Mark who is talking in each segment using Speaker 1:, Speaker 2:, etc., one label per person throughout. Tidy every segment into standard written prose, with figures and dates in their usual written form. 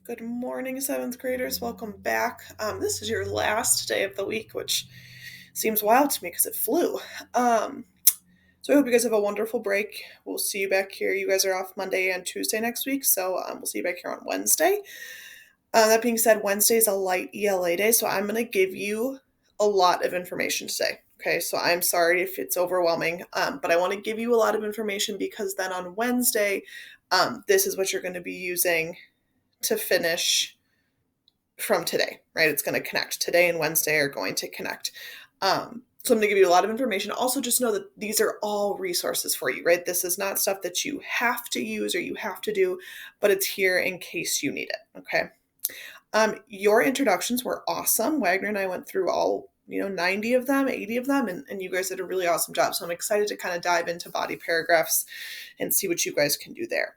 Speaker 1: Good morning, seventh graders. Welcome back. This is your last day of the week, which seems wild to me because it flew. So I hope you guys have a wonderful break. We'll see you back here. You guys are off Monday and Tuesday next week, so we'll see you back here on Wednesday. That being said, Wednesday is a light ELA day, so I'm going to give you a lot of information today. Okay, so I'm sorry if it's overwhelming, but I want to give you a lot of information because then on Wednesday, this is what you're going to be using to finish from today, right? It's going to connect. Today and Wednesday are going to connect. So I'm going to give you a lot of information. Also, just know that these are all resources for you, right? This is not stuff that you have to use or you have to do, but it's here in case you need it, okay? Your introductions were awesome. Wagner and I went through all 90 of them, 80 of them, and you guys did a really awesome job. So I'm excited to kind of dive into body paragraphs and see what you guys can do there.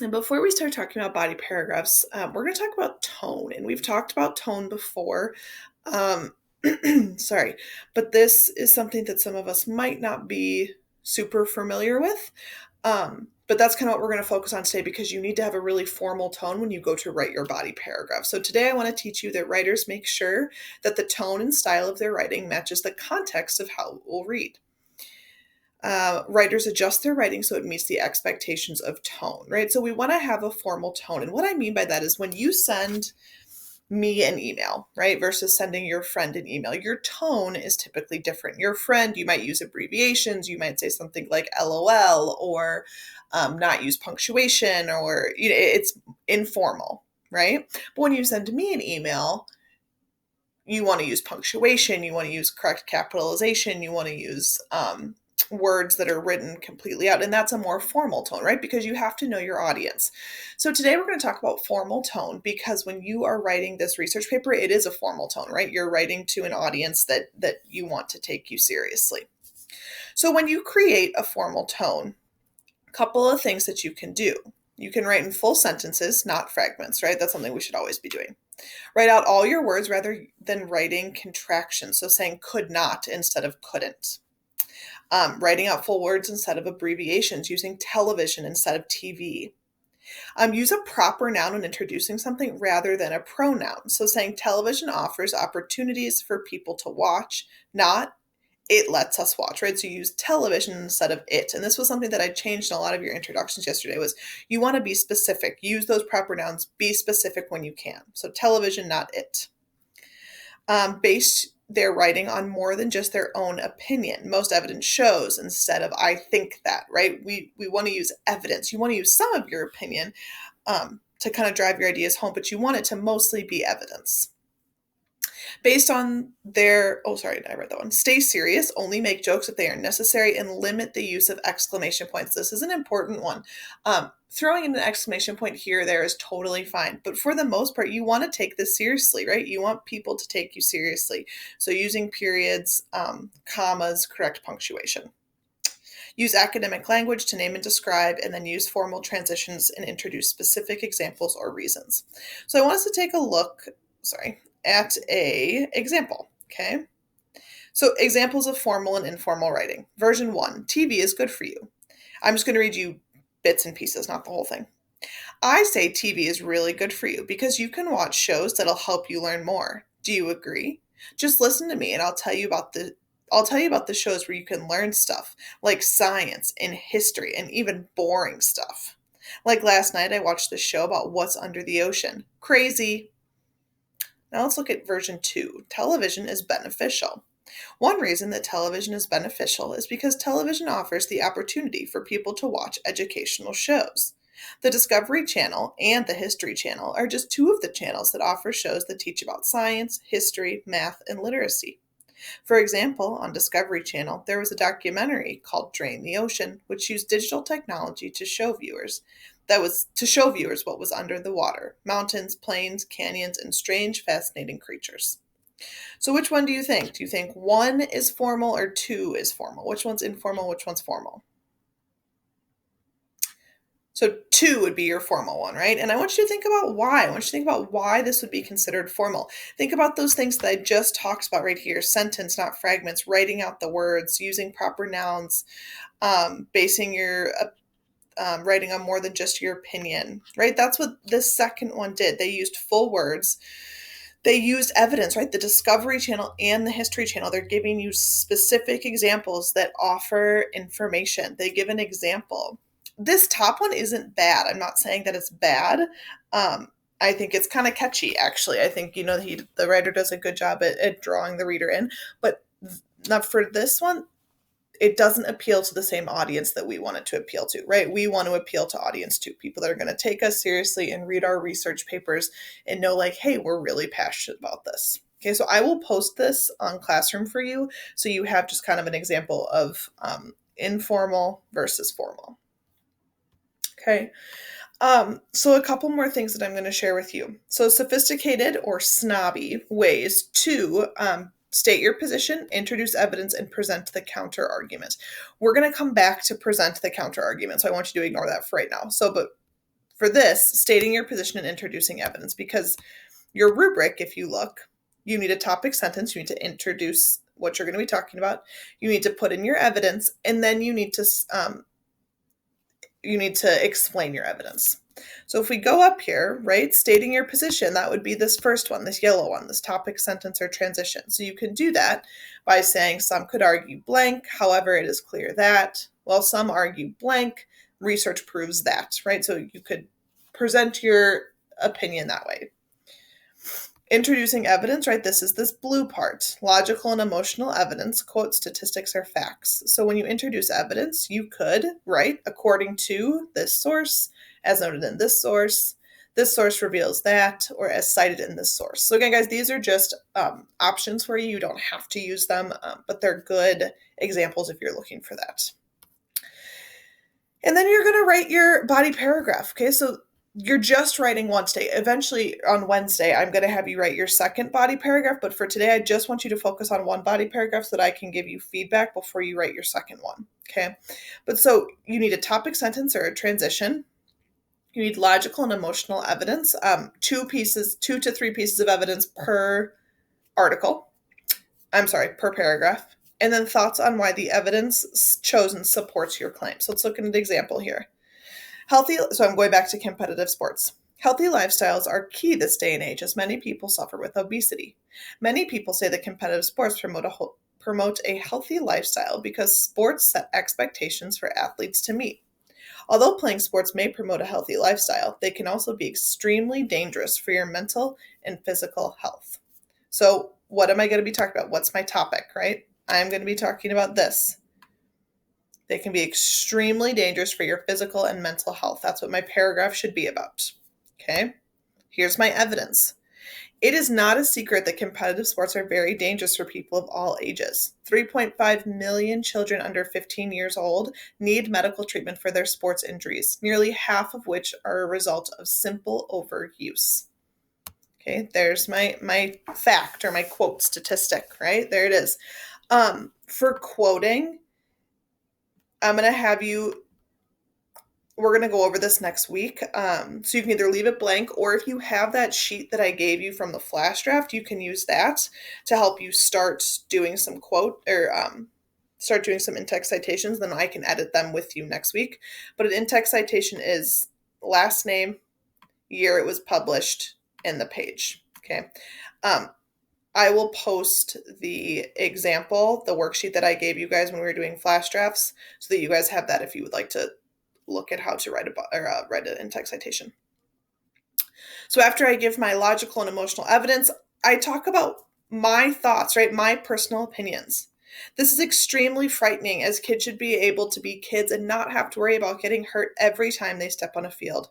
Speaker 1: And before we start talking about body paragraphs, we're going to talk about tone. And we've talked about tone before. Sorry, but this is something that some of us might not be super familiar with. But that's kind of what we're going to focus on today because you need to have a really formal tone when you go to write your body paragraph. So today I want to teach you that writers make sure that the tone and style of their writing matches the context of how it will read. Writers adjust their writing so it meets the expectations of tone, right? So we want to have a formal tone. And what I mean by that is when you send me an email, right, versus sending your friend an email, your tone is typically different. Your friend, you might use abbreviations. You might say something like LOL or not use punctuation or, it's informal, right? But when you send me an email, you want to use punctuation, you want to use correct capitalization, you want to use words that are written completely out. And that's a more formal tone, right? Because you have to know your audience. So today we're going to talk about formal tone because when you are writing this research paper, it is a formal tone, right? You're writing to an audience that you want to take you seriously. So when you create a formal tone, a couple of things that you can do. You can write in full sentences, not fragments, right? That's something we should always be doing. Write out all your words rather than writing contractions. So saying could not instead of couldn't. Writing out full words instead of abbreviations, using television instead of TV. Use a proper noun when introducing something rather than a pronoun. So saying television offers opportunities for people to watch, not it lets us watch, right? So you use television instead of it. And this was something that I changed in a lot of your introductions yesterday was you want to be specific. Use those proper nouns. Be specific when you can. So television, not it. Base their writing on more than just their own opinion. Most evidence shows instead of I think that, right? We want to use evidence. You want to use some of your opinion to kind of drive your ideas home, but you want it to mostly be evidence. Based on their, I read that one. Stay serious, only make jokes if they are necessary, and limit the use of exclamation points. This is an important one. Throwing in an exclamation point here or there is totally fine. But for the most part, you want to take this seriously, right? You want people to take you seriously. So using periods, commas, correct punctuation. Use academic language to name and describe, and then use formal transitions and introduce specific examples or reasons. So I want us to take a look, at a example, okay? So examples of formal and informal writing. Version 1, TV is good for you. I'm just going to read you bits and pieces, not the whole thing. I say TV is really good for you because you can watch shows that'll help you learn more. Do you agree? Just listen to me and I'll tell you about the shows where you can learn stuff like science and history and even boring stuff. Like last night I watched the show about what's under the ocean. Crazy. Now let's look at version 2. Television is beneficial. One reason that television is beneficial is because television offers the opportunity for people to watch educational shows. The Discovery Channel and the History Channel are just two of the channels that offer shows that teach about science, history, math, and literacy. For example, on Discovery Channel, there was a documentary called Drain the Ocean, which used digital technology to show viewers what was under the water: mountains, plains, canyons, and strange, fascinating creatures. So which one do you think? Do you think 1 is formal or 2 is formal? Which one's informal, which one's formal? So 2 would be your formal one, right? And I want you to think about why. I want you to think about why this would be considered formal. Think about those things that I just talked about right here: sentence, not fragments, writing out the words, using proper nouns, basing your writing on more than just your opinion, right? That's what this second one did. They used full words. They used evidence, right? The Discovery Channel and the History Channel, they're giving you specific examples that offer information. They give an example. This top one isn't bad. I'm not saying that it's bad. I think it's kind of catchy, actually. I think, the writer does a good job at drawing the reader in. But not for this one, it doesn't appeal to the same audience that we want it to appeal to, right? We want to appeal to audience 2, people that are going to take us seriously and read our research papers and know like, hey, we're really passionate about this. Okay, so I will post this on Classroom for you so you have just kind of an example of informal versus formal. Okay, so a couple more things that I'm going to share with you. So sophisticated or snobby ways to state your position, introduce evidence, and present the counter argument. We're going to come back to present the counter argument, so I want you to ignore that for right now. But for this, stating your position and introducing evidence, because your rubric, if you look, you need a topic sentence, you need to introduce what you're going to be talking about, you need to put in your evidence, and then you need to explain your evidence. So if we go up here, right, stating your position, that would be this first one, this yellow one, this topic, sentence, or transition. So you can do that by saying some could argue blank, however, it is clear that, well, some argue blank, research proves that, right? So you could present your opinion that way. Introducing evidence, right? This is this blue part. Logical and emotional evidence, quote, statistics or facts. So when you introduce evidence, you could write, according to this source, as noted in this source reveals that, or as cited in this source. So again, guys, these are just options for you. You don't have to use them, but they're good examples if you're looking for that. And then you're going to write your body paragraph, okay? So you're just writing one today. Eventually on Wednesday, I'm going to have you write your second body paragraph. But for today, I just want you to focus on one body paragraph so that I can give you feedback before you write your second one. Okay. But so you need a topic, sentence, or a transition. You need logical and emotional evidence, 2 to 3 pieces of evidence per paragraph. And then thoughts on why the evidence chosen supports your claim. So let's look at an example here. So I'm going back to competitive sports. Healthy lifestyles are key this day and age as many people suffer with obesity. Many people say that competitive sports promote a healthy lifestyle because sports set expectations for athletes to meet. Although playing sports may promote a healthy lifestyle, they can also be extremely dangerous for your mental and physical health. So what am I going to be talking about? What's my topic, right? I'm going to be talking about this. They can be extremely dangerous for your physical and mental health. That's what my paragraph should be about. Okay, here's my evidence. It is not a secret that competitive sports are very dangerous for people of all ages. 3.5 million children under 15 years old need medical treatment for their sports injuries, nearly half of which are a result of simple overuse. Okay, there's my fact or my quote statistic, right? There it is. For quoting, I'm going to have you, we're going to go over this next week. So you can either leave it blank, or if you have that sheet that I gave you from the flash draft, you can use that to help you start doing some start doing some in-text citations. Then I can edit them with you next week. But an in-text citation is last name, year it was published, and the page. Okay. I will post the example, the worksheet that I gave you guys when we were doing flash drafts, so that you guys have that if you would like to look at how to write an in-text citation. So after I give my logical and emotional evidence, I talk about my thoughts, right? My personal opinions. This is extremely frightening, as kids should be able to be kids and not have to worry about getting hurt every time they step on a field.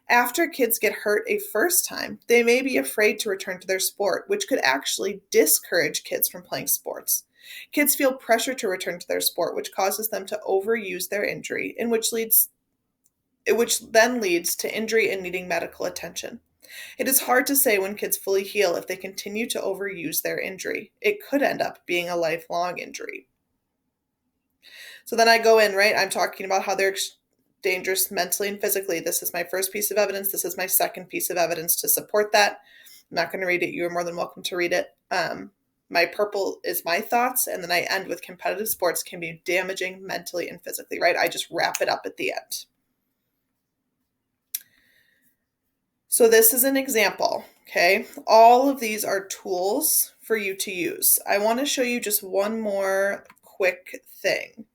Speaker 1: After kids get hurt a first time, they may be afraid to return to their sport, which could actually discourage kids from playing sports. Kids feel pressure to return to their sport, which causes them to overuse their injury, and which then leads to injury and needing medical attention. It is hard to say when kids fully heal if they continue to overuse their injury. It could end up being a lifelong injury. So then I go in, right? I'm talking about how they're dangerous mentally and physically. This is my first piece of evidence. This is my second piece of evidence to support that. I'm not going to read it. You are more than welcome to read it. My purple is my thoughts, and then I end with competitive sports can be damaging mentally and physically, right? I just wrap it up at the end. So this is an example, okay? All of these are tools for you to use. I want to show you just one more quick thing.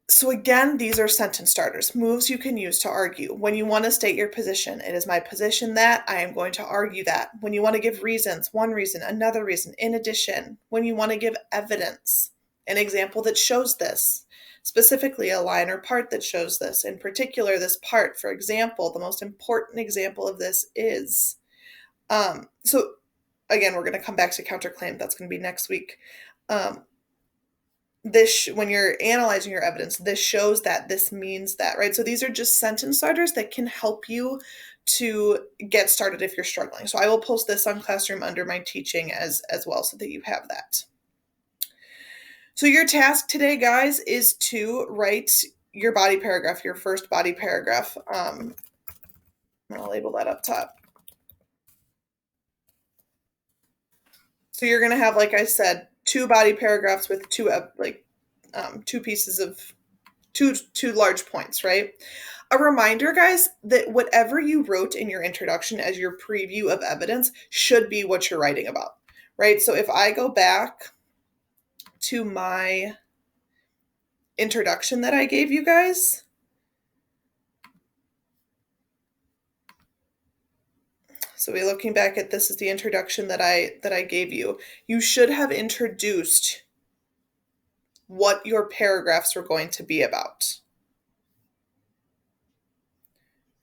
Speaker 1: So again, these are sentence starters, moves you can use to argue. When you want to state your position, it is my position that I am going to argue that. When you want to give reasons, one reason, another reason, in addition. When you want to give evidence, an example that shows this, specifically a line or part that shows this. In particular, this part, for example, the most important example of this is, so again, we're going to come back to counterclaim. That's going to be next week. When you're analyzing your evidence, this shows that, this means that, right? So these are just sentence starters that can help you to get started if you're struggling. So I will post this on Classroom under my teaching as well, so that you have that. So your task today, guys, is to write your body paragraph, your first body paragraph. I'll label that up top. So you're going to have, like I said, 2 body paragraphs with two pieces of two large points, right? A reminder, guys, that whatever you wrote in your introduction as your preview of evidence should be what you're writing about, right? So if I go back to my introduction that I gave you guys, so we're looking back at, this is the introduction that I gave you. You should have introduced what your paragraphs were going to be about.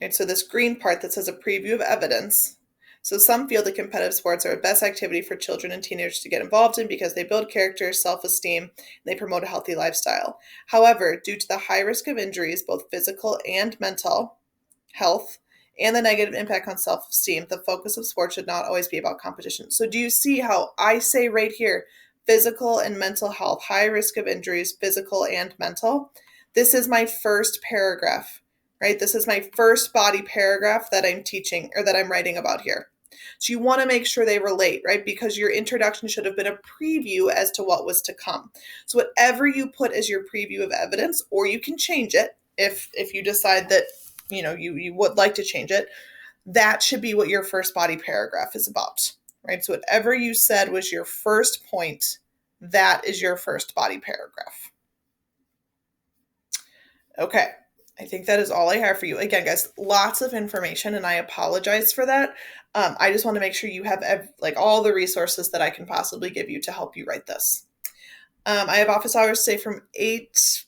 Speaker 1: And so this green part that says a preview of evidence. So some feel that competitive sports are the best activity for children and teenagers to get involved in because they build character, self-esteem, and they promote a healthy lifestyle. However, due to the high risk of injuries, both physical and mental health, and the negative impact on self-esteem, the focus of sports should not always be about competition. So do you see how I say right here, physical and mental health, high risk of injuries, physical and mental? This is my first paragraph, right? This is my first body paragraph that I'm teaching, or that I'm writing about here. So you want to make sure they relate, right? Because your introduction should have been a preview as to what was to come. So whatever you put as your preview of evidence, or you can change it if you decide that you would like to change it, that should be what your first body paragraph is about, right? So whatever you said was your first point, that is your first body paragraph. Okay. I think that is all I have for you. Again, guys, lots of information, and I apologize for that. I just want to make sure you have all the resources that I can possibly give you to help you write this. I have office hours today from 8.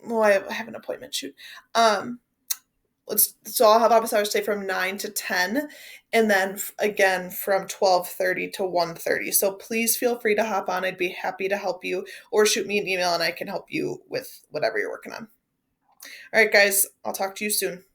Speaker 1: Well, I have an appointment, shoot. So I'll have office hours today from 9 to 10, and then again from 12:30 to 1:30. So please feel free to hop on. I'd be happy to help you, or shoot me an email and I can help you with whatever you're working on. All right, guys, I'll talk to you soon.